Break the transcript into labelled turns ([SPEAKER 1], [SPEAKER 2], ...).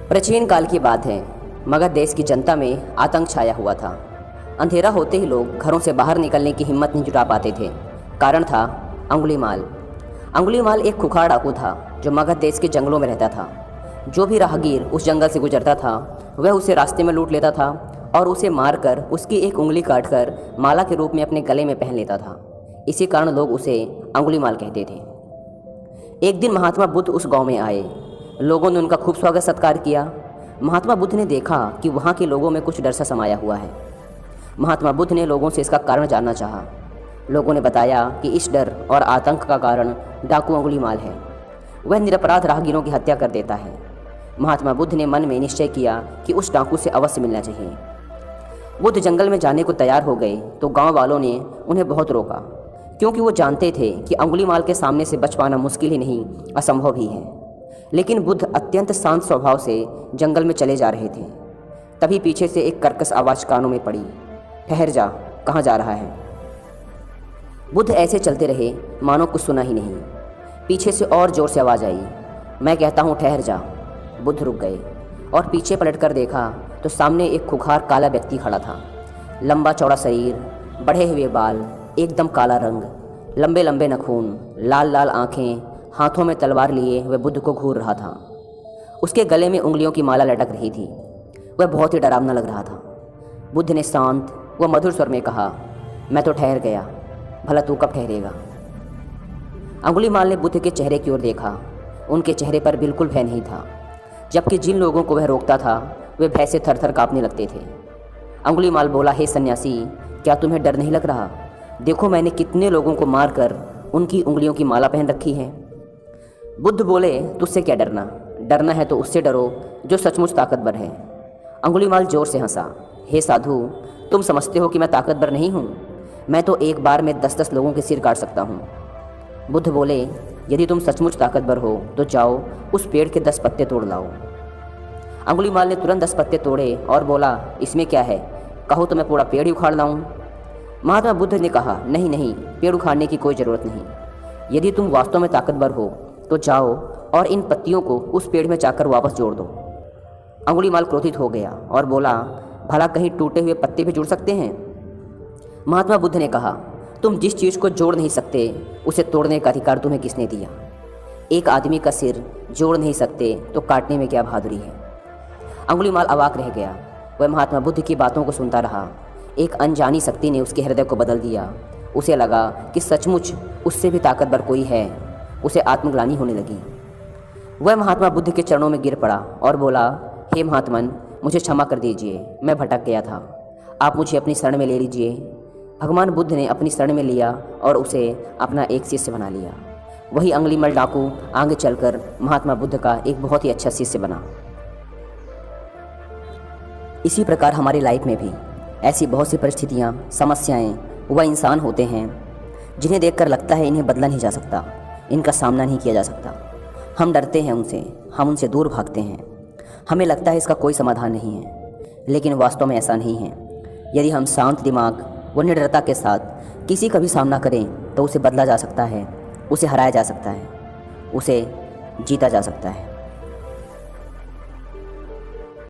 [SPEAKER 1] प्राचीन काल की बात है। मगध देश की जनता में आतंक छाया हुआ था। अंधेरा होते ही लोग घरों से बाहर निकलने की हिम्मत नहीं जुटा पाते थे। कारण था अंगुलीमाल। अंगुलीमाल एक खुखार डाकू था जो मगध देश के जंगलों में रहता था। जो भी राहगीर उस जंगल से गुजरता था वह उसे रास्ते में लूट लेता था और उसे मारकर उसकी एक उंगली काटकर माला के रूप में अपने गले में पहन लेता था। इसी कारण लोग उसे अंगुलीमाल कहते थे। एक दिन महात्मा बुद्ध उस गांव में आए। लोगों ने उनका खूब स्वागत सत्कार किया। महात्मा बुद्ध ने देखा कि वहाँ के लोगों में कुछ डर सा समाया हुआ है। महात्मा बुद्ध ने लोगों से इसका कारण जानना चाहा। लोगों ने बताया कि इस डर और आतंक का कारण डाकू अंगुलीमाल है। वह निरपराध राहगीरों की हत्या कर देता है। महात्मा बुद्ध ने मन में निश्चय किया कि उस डाकू से अवश्य मिलना चाहिए। बुद्ध जंगल में जाने को तैयार हो गए तो गांव वालों ने उन्हें बहुत रोका, क्योंकि वो जानते थे कि अंगुलीमाल के सामने से बच पाना मुश्किल ही नहीं असंभव भी है। लेकिन बुद्ध अत्यंत शांत स्वभाव से जंगल में चले जा रहे थे। तभी पीछे से एक कर्कश आवाज़ कानों में पड़ी, ठहर जा, कहाँ जा रहा है। बुद्ध ऐसे चलते रहे मानो कुछ सुना ही नहीं। पीछे से और जोर से आवाज़ आई, मैं कहता हूँ ठहर जा। बुद्ध रुक गए और पीछे पलटकर देखा तो सामने एक खुखार काला व्यक्ति खड़ा था। लंबा चौड़ा शरीर, बढ़े हुए बाल, एकदम काला रंग, लंबे लंबे नाखून, लाल लाल आँखें, हाथों में तलवार लिए वह बुद्ध को घूर रहा था। उसके गले में उंगलियों की माला लटक रही थी। वह बहुत ही डरावना लग रहा था। बुद्ध ने शांत व मधुर स्वर में कहा, मैं तो ठहर गया, भला तू कब ठहरेगा। अंगुलीमाल ने बुद्ध के चेहरे की ओर देखा। उनके चेहरे पर बिल्कुल भय नहीं था, जबकि जिन लोगों को वह रोकता था वे भय से थर थर काँपने लगते थे। अंगुलीमाल बोला, हे सन्यासी, क्या तुम्हें डर नहीं लग रहा? देखो मैंने कितने लोगों को मारकर उनकी उंगलियों की माला पहन रखी है। बुद्ध बोले, तुझसे क्या डरना? डरना है तो उससे डरो जो सचमुच ताकतवर है। अंगुलीमाल जोर से हंसा, हे साधु, तुम समझते हो कि मैं ताकतवर नहीं हूँ? मैं तो एक बार में 10-10 लोगों के सिर काट सकता हूँ। बुद्ध बोले, यदि तुम सचमुच ताकतवर हो तो जाओ उस पेड़ के 10 पत्ते तोड़ लाओ। अंगुलीमाल ने तुरंत 10 पत्ते तोड़े और बोला, इसमें क्या है, कहो तो मैं पूरा पेड़ ही उखाड़ लाऊं। महात्मा बुद्ध ने कहा, नहीं नहीं, पेड़ उखाड़ने की कोई ज़रूरत नहीं। यदि तुम वास्तव में ताकतवर हो तो जाओ और इन पत्तियों को उस पेड़ में जाकर वापस जोड़ दो। अंगुलीमाल क्रोधित हो गया और बोला, भला कहीं टूटे हुए पत्ते भी जुड़ सकते हैं? महात्मा बुद्ध ने कहा, तुम जिस चीज़ को जोड़ नहीं सकते उसे तोड़ने का अधिकार तुम्हें किसने दिया? एक आदमी का सिर जोड़ नहीं सकते तो काटने में क्या बहादुरी है? अंगुलीमाल अवाक रह गया। वह महात्मा बुद्ध की बातों को सुनता रहा। एक अनजानी शक्ति ने उसके हृदय को बदल दिया। उसे लगा कि सचमुच उससे भी ताकतवर कोई है। उसे आत्मग्लानि होने लगी। वह महात्मा बुद्ध के चरणों में गिर पड़ा और बोला, हे महात्मन, मुझे क्षमा कर दीजिए, मैं भटक गया था, आप मुझे अपनी शरण में ले लीजिए। भगवान बुद्ध ने अपनी शरण में लिया और उसे अपना एक शिष्य बना लिया। वही अंगुलीमाल डाकू आगे चलकर महात्मा बुद्ध का एक बहुत ही अच्छा शिष्य बना। इसी प्रकार हमारी लाइफ में भी ऐसी बहुत सी परिस्थितियाँ, समस्याएं व इंसान होते हैं जिन्हें देखकर लगता है इन्हें बदला नहीं जा सकता, इनका सामना नहीं किया जा सकता। हम डरते हैं उनसे, हम उनसे दूर भागते हैं। हमें लगता है इसका कोई समाधान नहीं है, लेकिन वास्तव में ऐसा नहीं है। यदि हम शांत दिमाग व निडरता के साथ किसी का भी सामना करें तो उसे बदला जा सकता है, उसे हराया जा सकता है, उसे जीता जा सकता है।